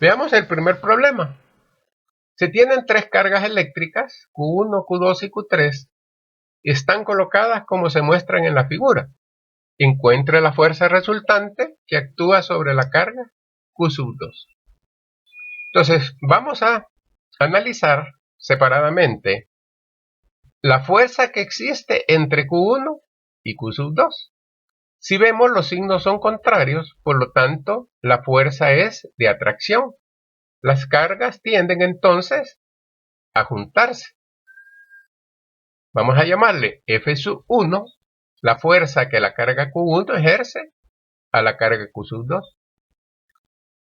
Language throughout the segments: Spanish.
Veamos el primer problema. Se tienen tres cargas eléctricas, Q1, Q2 y Q3, y están colocadas como se muestran en la figura. Encuentre la fuerza resultante que actúa sobre la carga Q2. Entonces, vamos a analizar separadamente la fuerza que existe entre Q1 y Q2. Si vemos, los signos son contrarios, por lo tanto, la fuerza es de atracción. Las cargas tienden entonces a juntarse. Vamos a llamarle F1, la fuerza que la carga Q1 ejerce a la carga Q2.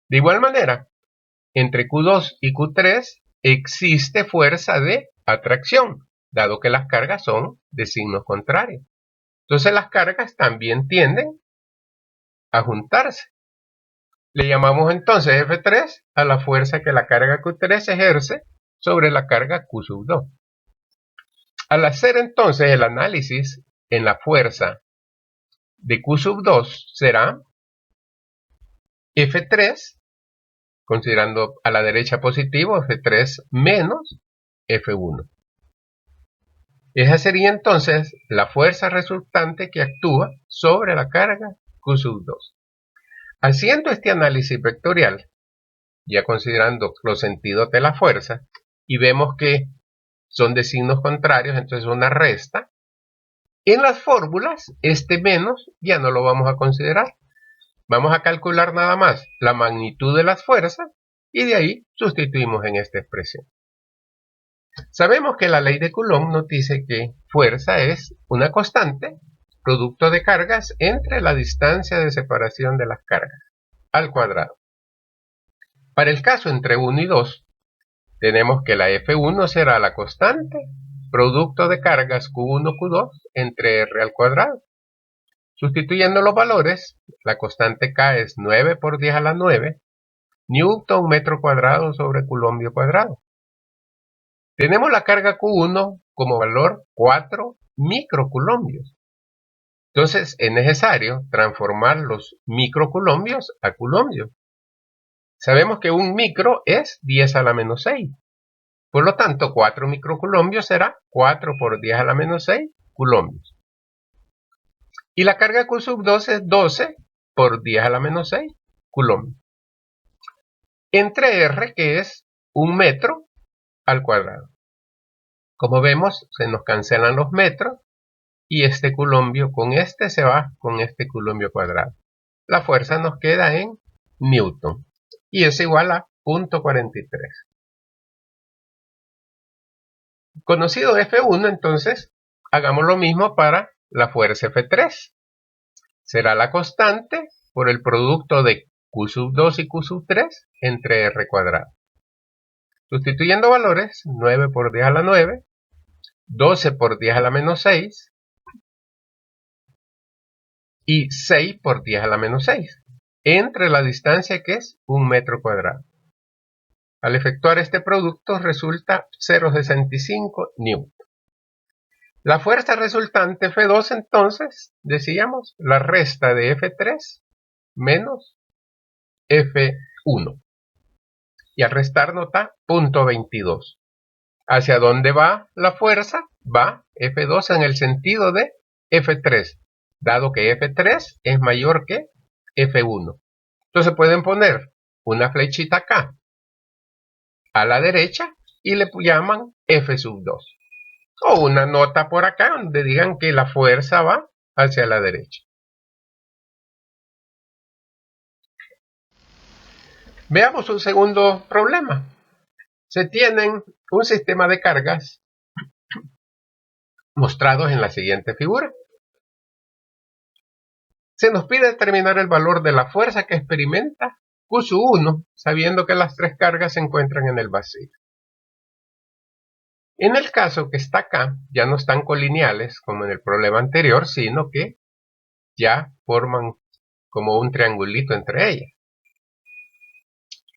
De igual manera, entre Q2 y Q3 existe fuerza de atracción, dado que las cargas son de signos contrarios. Entonces las cargas también tienden a juntarse. Le llamamos entonces F3 a la fuerza que la carga Q3 ejerce sobre la carga Q2. Al hacer entonces el análisis en la fuerza de Q2 será F3, considerando a la derecha positivo, F3 menos F1. Esa sería entonces la fuerza resultante que actúa sobre la carga Q2. Haciendo este análisis vectorial, ya considerando los sentidos de la fuerza, y vemos que son de signos contrarios, entonces una resta. En las fórmulas, este menos ya no lo vamos a considerar. Vamos a calcular nada más la magnitud de las fuerzas y de ahí sustituimos en esta expresión. Sabemos que la ley de Coulomb nos dice que fuerza es una constante, producto de cargas entre la distancia de separación de las cargas, al cuadrado. Para el caso entre 1 y 2, tenemos que la F1 será la constante, producto de cargas Q1, Q2 entre R al cuadrado. Sustituyendo los valores, la constante K es 9 por 10 a la 9, Newton metro cuadrado sobre coulombio cuadrado. Tenemos la carga Q1 como valor 4 microcoulombios. Entonces es necesario transformar los microcoulombios a coulombios. Sabemos que un micro es 10 a la menos 6. Por lo tanto, 4 microcoulombios será 4 por 10 a la menos 6 coulombios. Y la carga Q2 es 12 por 10 a la menos 6 coulombios. Entre R, que es 1 metro al cuadrado. Como vemos, se nos cancelan los metros y este coulombio con este se va con este coulombio cuadrado. La fuerza nos queda en Newton y es igual a 0.43. Conocido F1, entonces, hagamos lo mismo para la fuerza F3. Será la constante por el producto de Q2 y Q3 entre R cuadrado. Sustituyendo valores, 9 por 10 a la 9, 12 por 10 a la menos 6 y 6 por 10 a la menos 6, entre la distancia que es 1 metro cuadrado. Al efectuar este producto resulta 0,65 Newton. La fuerza resultante F2 entonces, decíamos, la resta de F3 menos F1. Y al restar nota 0.22. ¿Hacia dónde va la fuerza? Va F2 en el sentido de F3, dado que F3 es mayor que F1. Entonces pueden poner una flechita acá a la derecha y le llaman F2. O una nota por acá donde digan que la fuerza va hacia la derecha. Veamos un segundo problema. Se tienen un sistema de cargas mostrados en la siguiente figura. Se nos pide determinar el valor de la fuerza que experimenta Q1, sabiendo que las tres cargas se encuentran en el vacío. En el caso que está acá, ya no están colineales como en el problema anterior, sino que ya forman como un triangulito entre ellas.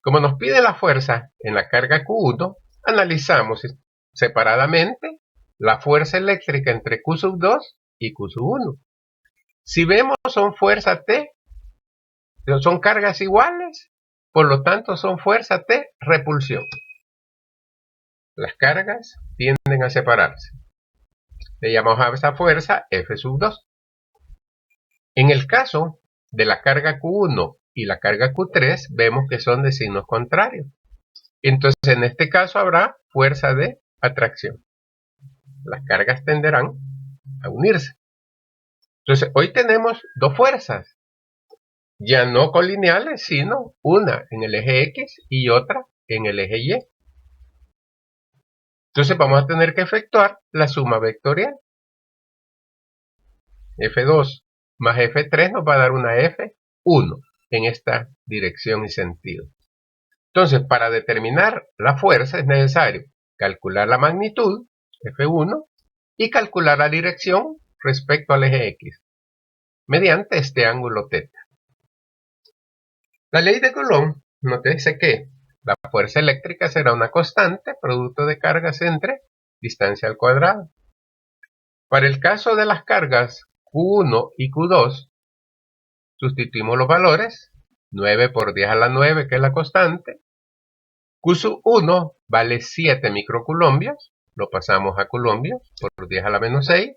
Como nos pide la fuerza en la carga Q1, analizamos separadamente la fuerza eléctrica entre Q2 y Q1. Si vemos, son fuerza T, son cargas iguales, por lo tanto son fuerzas de repulsión. Las cargas tienden a separarse. Le llamamos a esa fuerza F2. En el caso de la carga Q1 y la carga Q3, vemos que son de signos contrarios. Entonces, en este caso habrá fuerza de atracción. Las cargas tenderán a unirse. Entonces, hoy tenemos dos fuerzas, ya no colineales, sino una en el eje X y otra en el eje Y. Entonces, vamos a tener que efectuar la suma vectorial. F2 más F3 nos va a dar una F1 en esta dirección y sentido. Entonces, para determinar la fuerza es necesario calcular la magnitud, F1, y calcular la dirección respecto al eje X, mediante este ángulo θ. La ley de Coulomb nos dice que la fuerza eléctrica será una constante, producto de cargas entre distancia al cuadrado. Para el caso de las cargas Q1 y Q2, sustituimos los valores, 9 por 10 a la 9, que es la constante. Q1 vale 7 microcoulombios, lo pasamos a coulombios por 10 a la menos 6.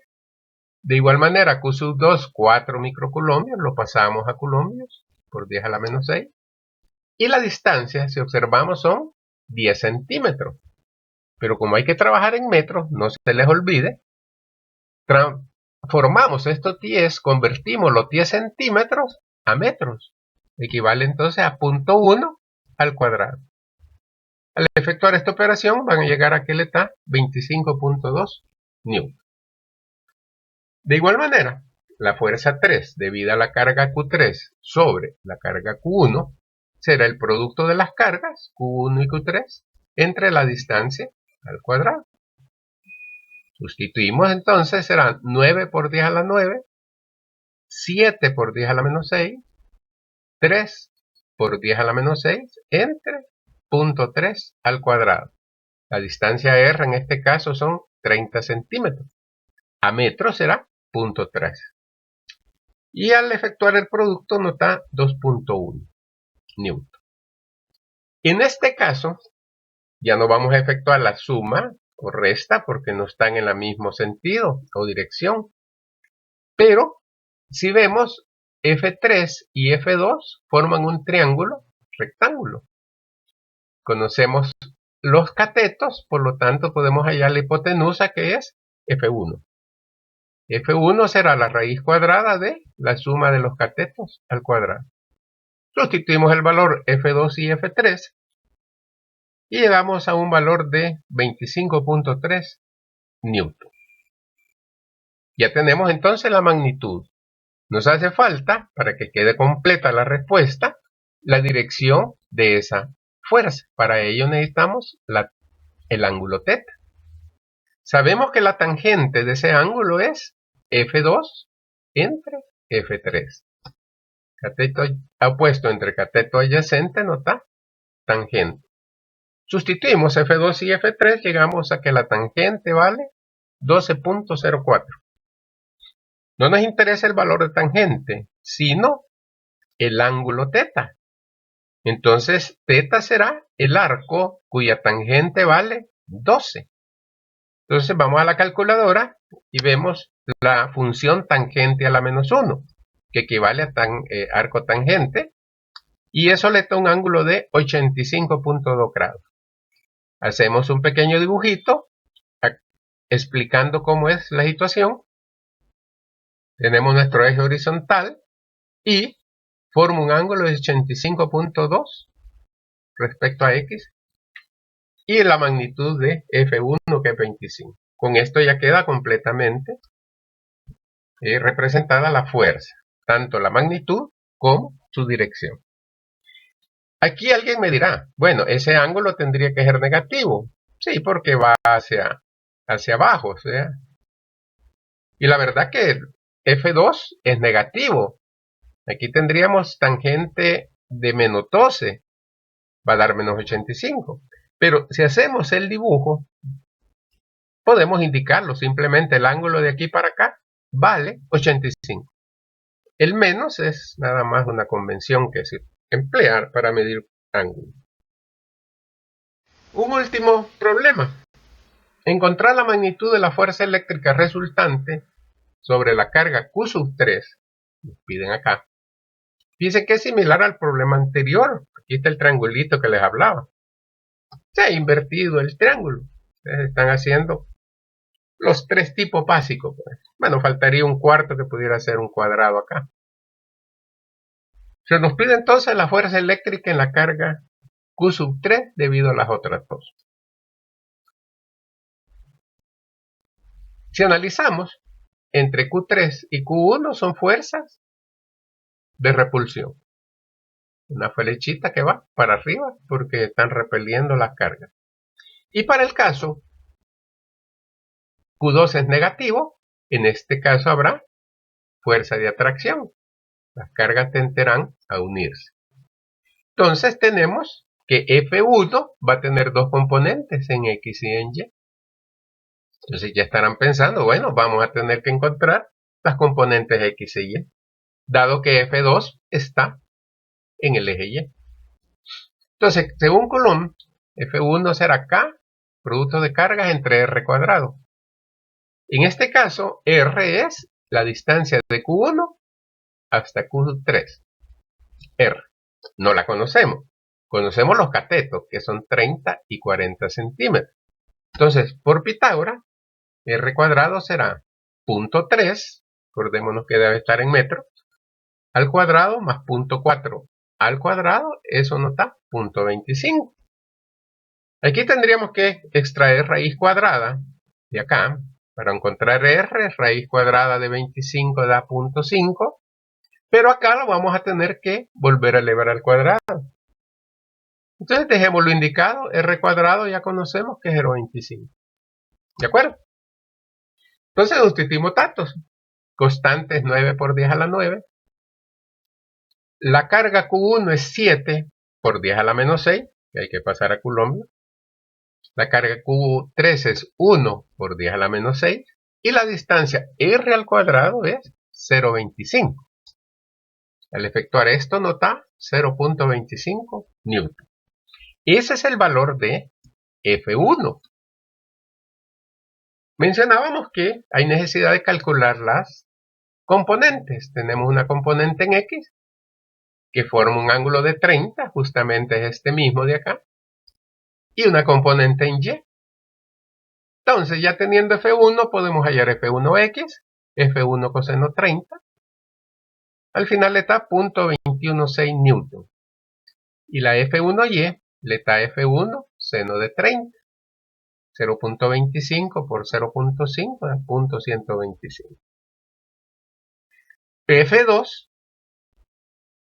De igual manera, Q2, 4 microcoulombios, lo pasamos a coulombios por 10 a la menos 6. Y la distancia, si observamos, son 10 centímetros. Pero como hay que trabajar en metros, no se les olvide, transformamos estos 10, convertimos los 10 centímetros a metros. Equivale entonces a 0.1 al cuadrado. Al efectuar esta operación van a llegar a que le está 25.2 newton. De igual manera, la fuerza 3 debida a la carga Q3 sobre la carga Q1 será el producto de las cargas Q1 y Q3 entre la distancia al cuadrado. Sustituimos entonces, serán 9 por 10 a la 9, 7 por 10 a la menos 6, 3 por 10 a la menos 6 entre 0.3 al cuadrado. La distancia R en este caso son 30 centímetros. A metro será 0.3. Y al efectuar el producto nos da 2.1 newton. En este caso, ya no vamos a efectuar la suma o resta porque no están en el mismo sentido o dirección. Pero, si vemos, F3 y F2 forman un triángulo rectángulo. Conocemos los catetos, por lo tanto podemos hallar la hipotenusa, que es F1. F1 será la raíz cuadrada de la suma de los catetos al cuadrado. Sustituimos el valor F2 y F3 y llegamos a un valor de 25.3 newton. Ya tenemos entonces la magnitud. Nos hace falta, para que quede completa la respuesta, la dirección de esa fuerza. Para ello necesitamos el ángulo θ. Sabemos que la tangente de ese ángulo es F2 entre F3. Cateto opuesto entre cateto adyacente nos da tangente. Sustituimos F2 y F3, llegamos a que la tangente vale 12.04. No nos interesa el valor de tangente, sino el ángulo θ. Entonces, θ será el arco cuya tangente vale 12. Entonces, vamos a la calculadora y vemos la función tangente a la menos 1, que equivale a arco tangente, y eso le da un ángulo de 85.2 grados. Hacemos un pequeño dibujito explicando cómo es la situación. Tenemos nuestro eje horizontal y forma un ángulo de 85.2 respecto a X y la magnitud de F1, que es 25. Con esto ya queda completamente representada la fuerza, tanto la magnitud como su dirección. Aquí alguien me dirá, bueno, ese ángulo tendría que ser negativo. Sí, porque va hacia abajo, o sea. Y la verdad que F2 es negativo. Aquí tendríamos tangente de menos 12, va a dar menos 85. Pero si hacemos el dibujo, podemos indicarlo. Simplemente el ángulo de aquí para acá vale 85. El menos es nada más una convención que se emplea para medir ángulo. Un último problema. Encontrar la magnitud de la fuerza eléctrica resultante sobre la carga Q3, nos piden acá. Dice que es similar al problema anterior. Aquí está el triangulito que les hablaba. Se ha invertido el triángulo. Ustedes están haciendo los tres tipos básicos. Pues. Bueno, faltaría un cuarto que pudiera ser un cuadrado acá. Se nos pide entonces la fuerza eléctrica en la carga Q3 debido a las otras dos. Si analizamos, entre Q3 y Q1 son fuerzas de repulsión. Una flechita que va para arriba porque están repeliendo las cargas. Y para el caso Q2 es negativo, en este caso habrá fuerza de atracción. Las cargas tenderán a unirse. Entonces tenemos que F1 va a tener dos componentes en X y en Y. Entonces ya estarán pensando, bueno, vamos a tener que encontrar las componentes X y Y, dado que F2 está en el eje Y. Entonces, según Coulomb, F1 será K, producto de cargas entre R cuadrado. En este caso, R es la distancia de Q1 hasta Q3. R. No la conocemos. Conocemos los catetos, que son 30 y 40 centímetros. Entonces, por Pitágoras, R cuadrado será 0.3, acordémonos que debe estar en metros, al cuadrado más 0.4 al cuadrado, eso nos da 0.25. Aquí tendríamos que extraer raíz cuadrada de acá. Para encontrar R, raíz cuadrada de 25 da 0.5. Pero acá lo vamos a tener que volver a elevar al cuadrado. Entonces dejémoslo indicado. R cuadrado ya conocemos que es 0.25. ¿De acuerdo? Entonces sustituimos datos. Constante es 9 por 10 a la 9. La carga Q1 es 7 por 10 a la menos 6, que hay que pasar a Coulomb. La carga Q3 es 1 por 10 a la menos 6. Y la distancia R al cuadrado es 0.25. Al efectuar esto nos da 0.25 newton. Ese es el valor de F1. Mencionábamos que hay necesidad de calcular las componentes. Tenemos una componente en X que forma un ángulo de 30, justamente es este mismo de acá, y una componente en Y. Entonces, ya teniendo F1, podemos hallar F1X, F1 coseno 30. Al final le da 0.216 newton. Y la F1Y le da F1 seno de 30. 0.25 por 0.5 da 0.125. F2,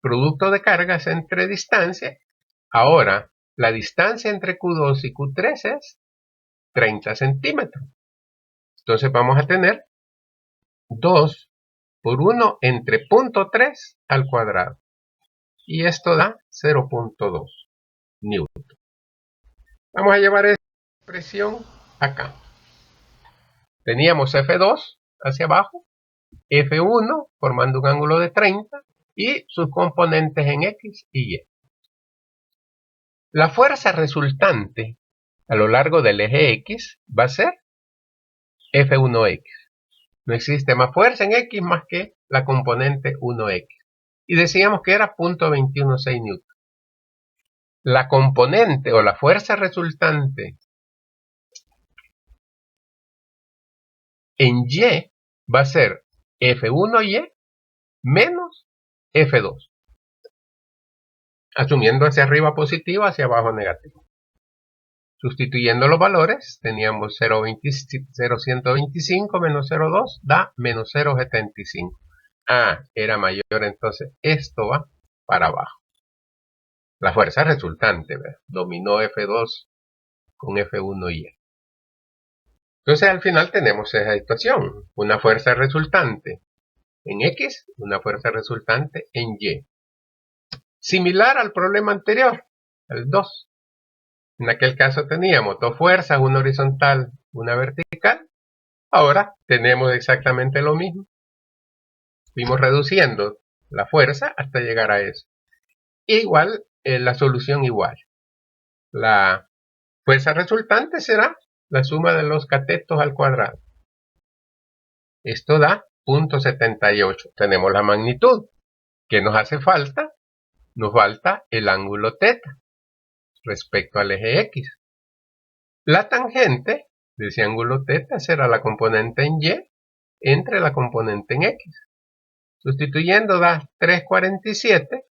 producto de cargas entre distancias. Ahora, la distancia entre Q2 y Q3 es 30 centímetros. Entonces vamos a tener 2 por 1 entre 0.3 al cuadrado. Y esto da 0.2 newton. Vamos a llevar esta expresión acá. Teníamos F2 hacia abajo, F1 formando un ángulo de 30 y sus componentes en X y Y. La fuerza resultante a lo largo del eje X va a ser F1X. No existe más fuerza en X más que la componente 1X. Y decíamos que era 0.216 newton. La componente o la fuerza resultante en Y va a ser F1Y menos F2. Asumiendo hacia arriba positivo, hacia abajo negativo. Sustituyendo los valores, teníamos 0.125 menos 0.2 da menos 0.75. Ah, era mayor, entonces esto va para abajo. La fuerza resultante, ¿verdad? Dominó F2 con F1Y. Entonces al final tenemos esa situación. Una fuerza resultante en X, una fuerza resultante en Y. Similar al problema anterior, el 2. En aquel caso teníamos dos fuerzas, una horizontal, una vertical. Ahora tenemos exactamente lo mismo. Fuimos reduciendo la fuerza hasta llegar a eso. Igual la solución igual. La fuerza resultante será la suma de los catetos al cuadrado. Esto da 0.78. Tenemos la magnitud. ¿Qué nos hace falta? Nos falta el ángulo θ respecto al eje X. La tangente de ese ángulo θ será la componente en Y entre la componente en X. Sustituyendo da 3,47.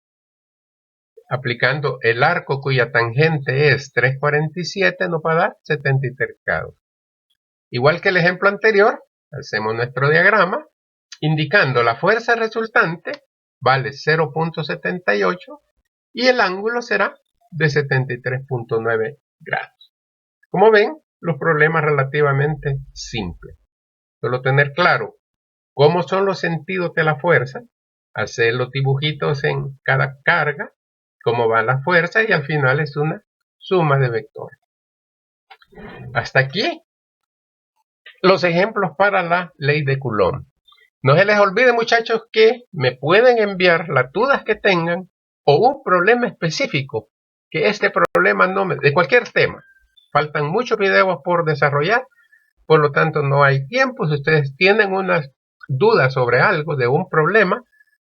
Aplicando el arco cuya tangente es 3,47 nos va a dar 73 grados. Igual que el ejemplo anterior, hacemos nuestro diagrama, indicando la fuerza resultante vale 0.78 y el ángulo será de 73.9 grados. Como ven, los problemas relativamente simples. Solo tener claro cómo son los sentidos de la fuerza, hacer los dibujitos en cada carga, cómo va la fuerza y al final es una suma de vectores. Hasta aquí los ejemplos para la ley de Coulomb. No se les olvide, muchachos, que me pueden enviar las dudas que tengan o un problema específico, que este problema no me... de cualquier tema. Faltan muchos videos por desarrollar, por lo tanto no hay tiempo. Si ustedes tienen unas dudas sobre algo, de un problema,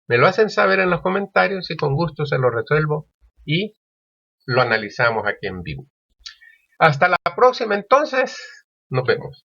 me lo hacen saber en los comentarios y con gusto se lo resuelvo y lo analizamos aquí en vivo. Hasta la próxima entonces, nos vemos.